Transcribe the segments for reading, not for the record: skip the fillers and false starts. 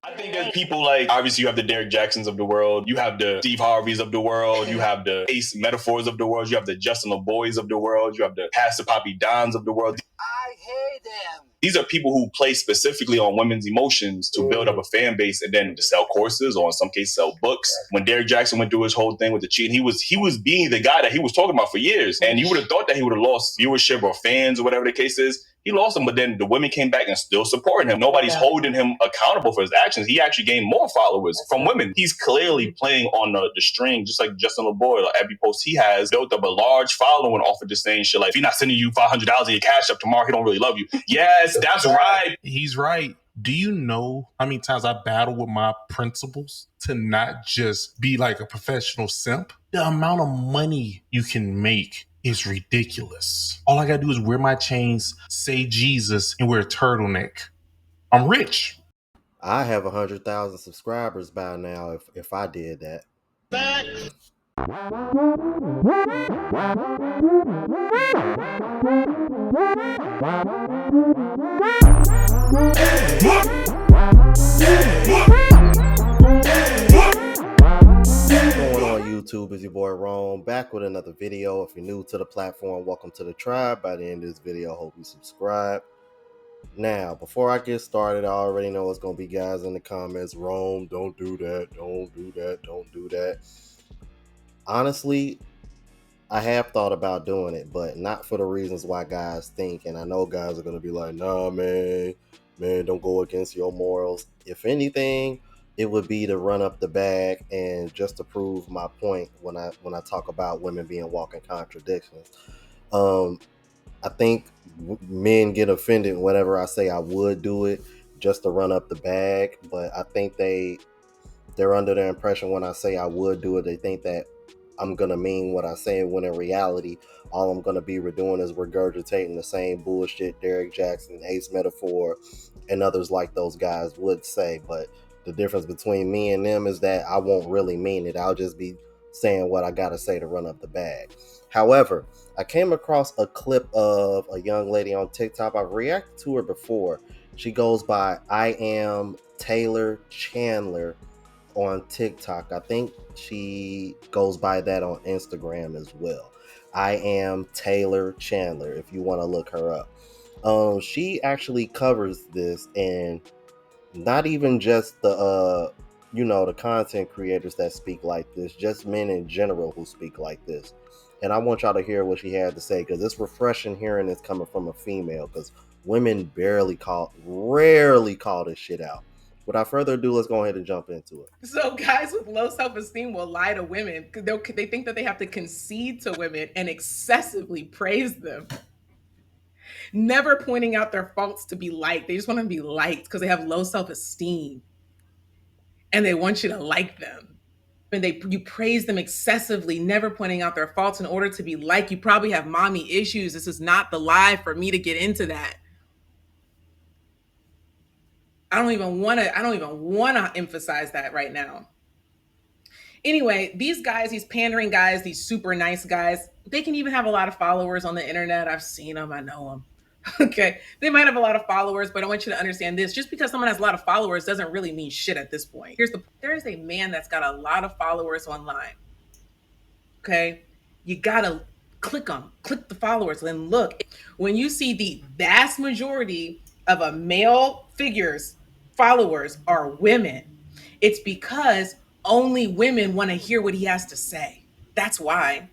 I think there's people like, obviously you have the Derek Jacksons of the world, you have the Steve Harveys of the world, you have the Ace Metaphors of the world, you have the Justin LeBoys of the world, you have the Pastor Poppy Dons of the world. I hate them. These are people who play specifically on women's emotions to build up a fan base and then to sell courses or in some cases sell books. When Derek Jackson went through his whole thing with the cheating, he was being the guy that he was talking about for years. And you would have thought that he would have lost viewership or fans or whatever the case is. He lost them, but then the women came back and still supporting him. Nobody's holding him accountable for his actions. He actually gained more followers from women. He's clearly playing on the string, just like Justin LeBoy. Like every post he has built up a large following off of just saying shit like, if he's not sending you $500 in your cash up tomorrow, he don't really love you. Yes, that's right. He's right. Do you know how many times I battle with my principles to not just be like a professional simp? The amount of money you can make is ridiculous. All I gotta do is wear my chains, say Jesus, and wear a turtleneck. I'm rich. I have 100,000 subscribers by now if I did that. Going on YouTube is your boy Rome, back with another video. If you're new to the platform, welcome to the tribe. By the end of this video, hope you subscribe. Now, before I get started, I already know it's going to be guys in the comments, Rome, don't do that, don't do that, don't do that. Honestly, I have thought about doing it, but not for the reasons why guys think. And I know guys are going to be like, nah, man, don't go against your morals. If anything, it would be to run up the bag and just to prove my point when I talk about women being walking contradictions. I think men get offended whenever I say I would do it just to run up the bag, but I think they're under the impression when I say I would do it, they think that I'm gonna mean what I say, when in reality, all I'm gonna be doing is regurgitating the same bullshit Derek Jackson, Ace Metaphor, and others like those guys would say. But the difference between me and them is that I won't really mean it. I'll just be saying what I gotta say to run up the bag. However, I came across a clip of a young lady on TikTok. I've reacted to her before. She goes by I Am Taylor Chandler on TikTok. I think she goes by that on Instagram as well. I Am Taylor Chandler, if you want to look her up. She actually covers this, and not even just the the content creators that speak like this, just men in general who speak like this. And I want y'all to hear what she had to say, because it's refreshing hearing this coming from a female, because women rarely call this shit out. Without further ado, let's go ahead and jump into it. So guys with low self-esteem will lie to women because they think that they have to concede to women and excessively praise them, never pointing out their faults to be liked. They just want to be liked because they have low self-esteem and they want you to like them. And you praise them excessively, never pointing out their faults in order to be liked. You probably have mommy issues. This is not the live for me to get into that. I don't even want to emphasize that right now. Anyway, these guys, these pandering guys, these super nice guys, they can even have a lot of followers on the internet. I've seen them. I know them. Okay. They might have a lot of followers, but I want you to understand this. Just because someone has a lot of followers doesn't really mean shit at this point. There is a man that's got a lot of followers online. Okay. You got to click the followers, and look. When you see the vast majority of a male figure's followers are women, it's because only women want to hear what he has to say. That's why.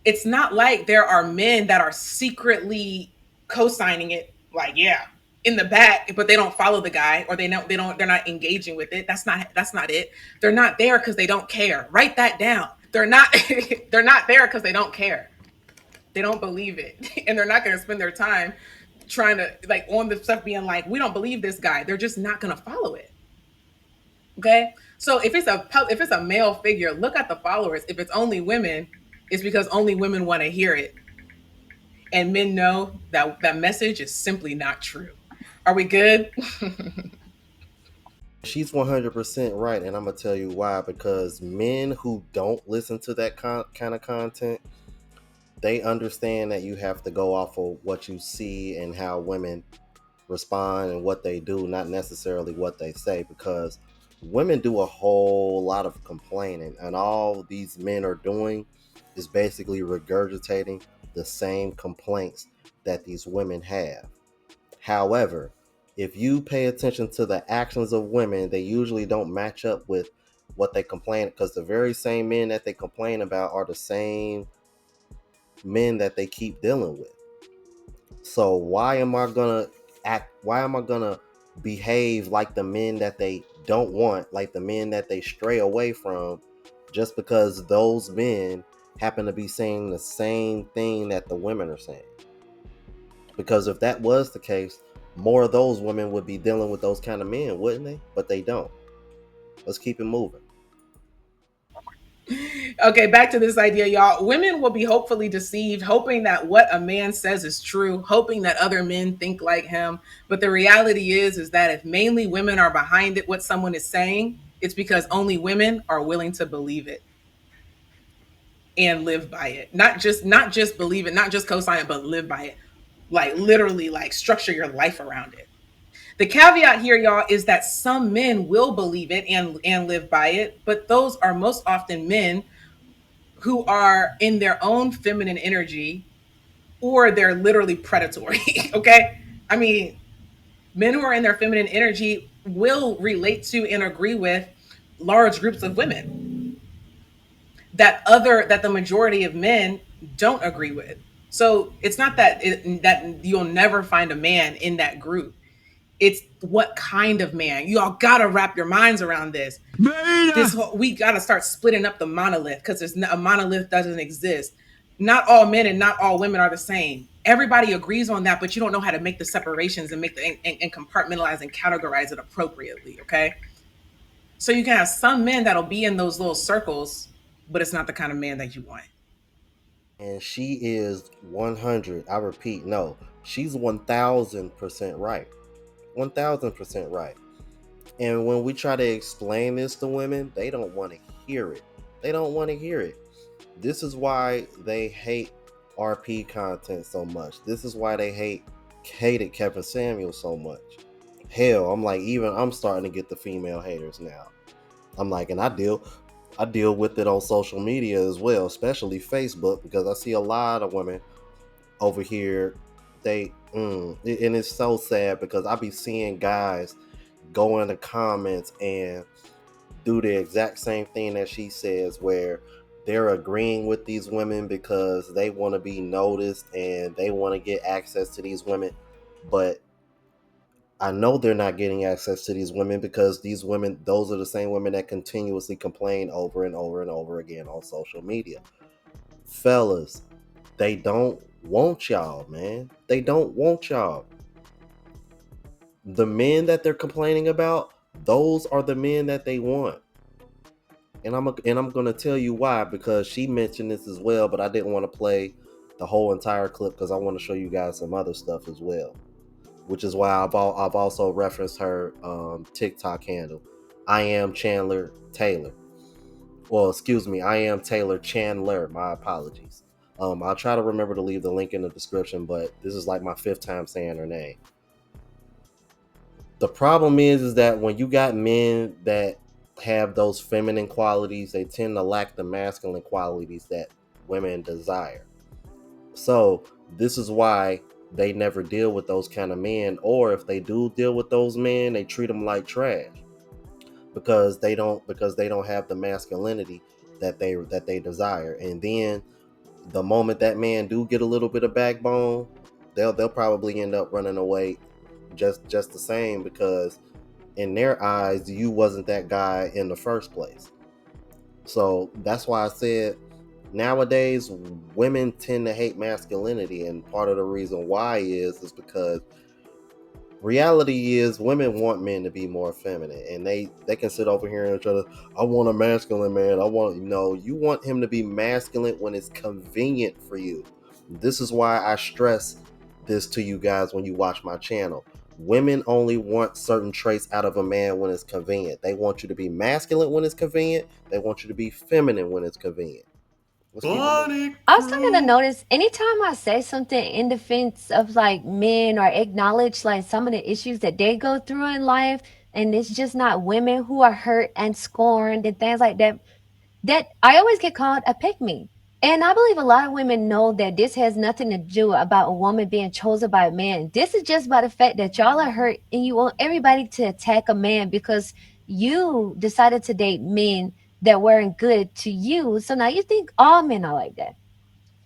It's not like there are men that are secretly co-signing it, like, yeah, in the back, but they don't follow the guy, or they're not engaging with it. That's not it. They're not there because they don't care. Write that down. They're not there because they don't care. They don't believe it. And they're not going to spend their time trying to, like, on the stuff being like, we don't believe this guy. They're just not going to follow it. Okay. So if it's a male figure, look at the followers. If it's only women, it's because only women want to hear it. And men know that that message is simply not true. Are we good? She's 100% right, and I'm going to tell you why. Because men who don't listen to that kind of content, they understand that you have to go off of what you see and how women respond and what they do, not necessarily what they say, because women do a whole lot of complaining, and all these men are doing is basically regurgitating the same complaints that these women have. However, if you pay attention to the actions of women, they usually don't match up with what they complain, because the very same men that they complain about are the same men that they keep dealing with. So why am I gonna behave like the men that they don't want, like the men that they stray away from, just because those men happen to be saying the same thing that the women are saying? Because if that was the case, more of those women would be dealing with those kind of men, wouldn't they? But they don't. Let's keep it moving. Okay, back to this idea, y'all. Women will be hopefully deceived, hoping that what a man says is true, hoping that other men think like him. But the reality is that if mainly women are behind it, what someone is saying, it's because only women are willing to believe it and live by it. Not just believe it, not just co-sign it, but live by it. Like literally, like structure your life around it. The caveat here, y'all, is that some men will believe it and live by it, but those are most often men who are in their own feminine energy, or they're literally predatory. Okay. I mean, men who are in their feminine energy will relate to and agree with large groups of women that the majority of men don't agree with. So it's not that you'll never find a man in that group. It's what kind of man. You all gotta wrap your minds around this. We gotta start splitting up the monolith, because there's a monolith doesn't exist. Not all men and not all women are the same. Everybody agrees on that, but you don't know how to make the separations and and compartmentalize and categorize it appropriately. Okay, so you can have some men that'll be in those little circles, but it's not the kind of man that you want. And she is 100. I repeat, no, she's 1000% right. 1000% right. And when we try to explain this to women, they don't want to hear it. They don't want to hear it. This is why they hate RP content so much. This is why they hated Kevin Samuel so much. Hell, I'm starting to get the female haters now. I'm like, and I deal with it on social media as well, especially Facebook, because I see a lot of women over here. And it's so sad, because I be seeing guys go in the comments and do the exact same thing that she says, where they're agreeing with these women because they want to be noticed and they want to get access to these women. But I know they're not getting access to these women, because these women, those are the same women that continuously complain over and over and over again on social media. Fellas, they don't want y'all, man. They don't want y'all. The men that they're complaining about, those are the men that they want. And I'm gonna tell you why, because she mentioned this as well, but I didn't want to play the whole entire clip because I want to show you guys some other stuff as well. Which is why I've also referenced her TikTok handle. I am Chandler Taylor. Well, excuse me, I am Taylor Chandler. My apologies. I'll try to remember to leave the link in the description, but this is like my 5th time saying her name. The problem is that when you got men that have those feminine qualities, they tend to lack the masculine qualities that women desire. So this is why they never deal with those kind of men, or if they do deal with those men, they treat them like trash, because they don't have the masculinity that they desire. And then the moment that man do get a little bit of backbone, they'll probably end up running away just the same, because in their eyes you wasn't that guy in the first place. So that's why I said nowadays women tend to hate masculinity, and part of the reason why is because reality is women want men to be more feminine, and they can sit over here and try to, I want a masculine man. You want him to be masculine when it's convenient for you. This is why I stress this to you guys when you watch my channel. Women only want certain traits out of a man when it's convenient. They want you to be masculine when it's convenient. They want you to be feminine when it's convenient. Let's keep it moving. I'm starting to notice anytime I say something in defense of like men or acknowledge like some of the issues that they go through in life, and it's just not women who are hurt and scorned and things like that, that I always get called a pick me. And I believe a lot of women know that this has nothing to do about a woman being chosen by a man. This is just about the fact that y'all are hurt and you want everybody to attack a man because you decided to date men that weren't good to you. So now you think all men are like that.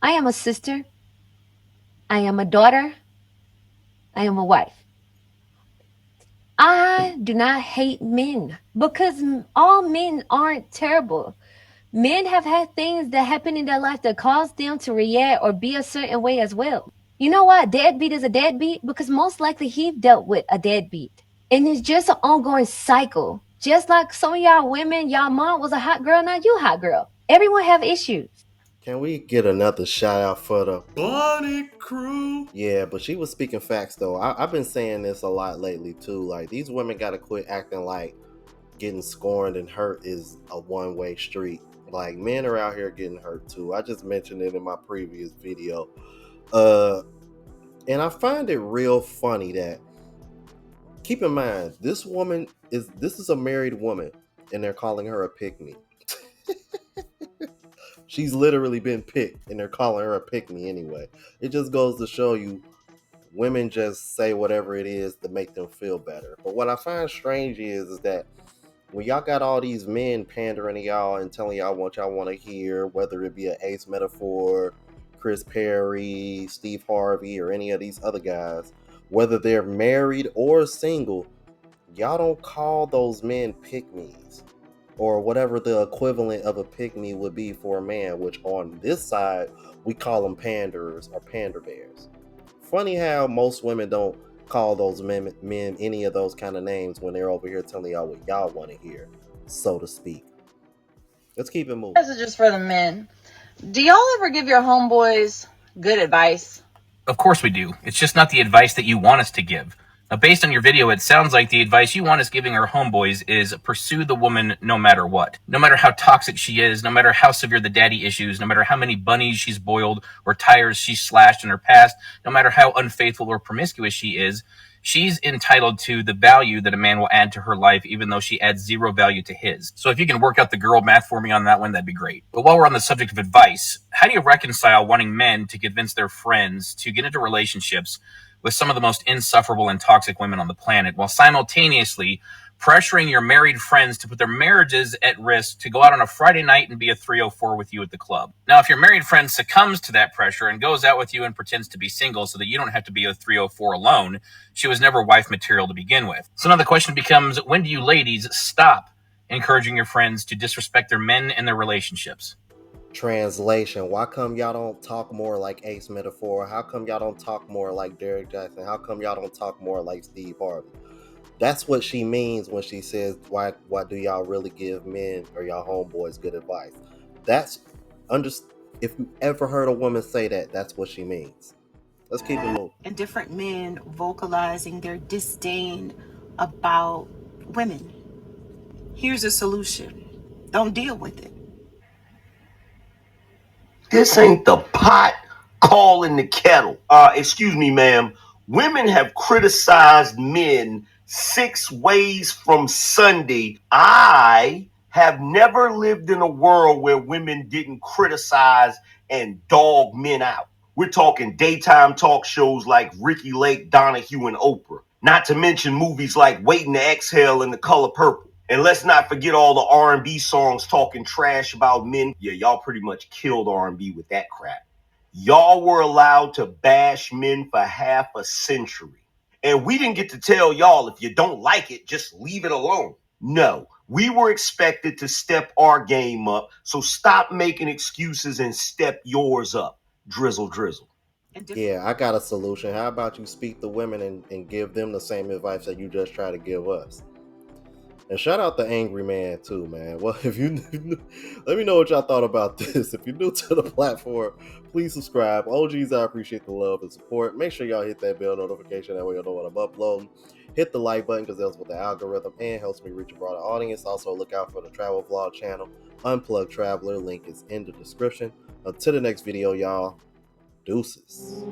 I am a sister. I am a daughter. I am a wife. I do not hate men because all men aren't terrible. Men have had things that happen in their life that cause them to react or be a certain way as well. You know why a deadbeat is a deadbeat? Because most likely he dealt with a deadbeat. And it's just an ongoing cycle. Just like some of y'all women, y'all mom was a hot girl, now you a hot girl. Everyone have issues. Can we get another shout out for the Bunny Crew? Yeah, but she was speaking facts though. I've been saying this a lot lately too. Like, these women gotta quit acting like getting scorned and hurt is a one-way street. Like, men are out here getting hurt too. I just mentioned it in my previous video. And I find it real funny that, keep in mind, this is a married woman and they're calling her a pick-me. She's literally been picked and they're calling her a pick-me anyway. It just goes to show you, women just say whatever it is to make them feel better. But what I find strange is that when y'all got all these men pandering to y'all and telling y'all what y'all want to hear, whether it be an Ace Metaphor, Chris Perry, Steve Harvey, or any of these other guys, whether they're married or single, y'all don't call those men pick-me's, or whatever the equivalent of a pick-me would be for a man, which on this side, we call them panderers or pander bears. Funny how most women don't call those men any of those kind of names when they're over here telling y'all what y'all want to hear, so to speak. Let's keep it moving. Messages for the men. Do y'all ever give your homeboys good advice? Of course we do. It's just not the advice that you want us to give. Now, based on your video, it sounds like the advice you want us giving our homeboys is pursue the woman no matter what. No matter how toxic she is, no matter how severe the daddy issues, no matter how many bunnies she's boiled or tires she's slashed in her past, no matter how unfaithful or promiscuous she is, she's entitled to the value that a man will add to her life, even though she adds zero value to his. So if you can work out the girl math for me on that one, that'd be great. But while we're on the subject of advice, how do you reconcile wanting men to convince their friends to get into relationships with some of the most insufferable and toxic women on the planet, while simultaneously pressuring your married friends to put their marriages at risk to go out on a Friday night and be a 304 with you at the club? Now, if your married friend succumbs to that pressure and goes out with you and pretends to be single so that you don't have to be a 304 alone, she was never wife material to begin with. So now the question becomes, when do you ladies stop encouraging your friends to disrespect their men and their relationships? Translation: why come y'all don't talk more like Ace Metaphor? How come y'all don't talk more like Derek Jackson? How come y'all don't talk more like Steve Harvey? That's what she means when she says, why do y'all really give men or y'all homeboys good advice? If you ever heard a woman say that, that's what she means. Let's keep it moving. And different men vocalizing their disdain about women. Here's a solution. Don't deal with it. This ain't the pot calling the kettle. Excuse me, ma'am. Women have criticized men 6 ways from Sunday. I have never lived in a world where women didn't criticize and dog men out. We're talking daytime talk shows like Ricky Lake, Donahue, and Oprah. Not to mention movies like Waiting to Exhale and The Color Purple. And let's not forget all the R&B songs talking trash about men. Yeah, y'all pretty much killed R&B with that crap. Y'all were allowed to bash men for half a century. And we didn't get to tell y'all, if you don't like it, just leave it alone. No, we were expected to step our game up. So stop making excuses and step yours up. Drizzle, drizzle. Yeah, I got a solution. How about you speak to women and give them the same advice that you just try to give us? And shout out the Angry Man too, man. Well, if you let me know what y'all thought about this. If you're new to the platform, please subscribe. OGs, I appreciate the love and support. Make sure y'all hit that bell notification, that way you'll know when I'm uploading. Hit the like button because that's with the algorithm and helps me reach a broader audience. Also, look out for the travel vlog channel, Unplugged Traveler. Link is in the description. Until the next video, y'all. Deuces.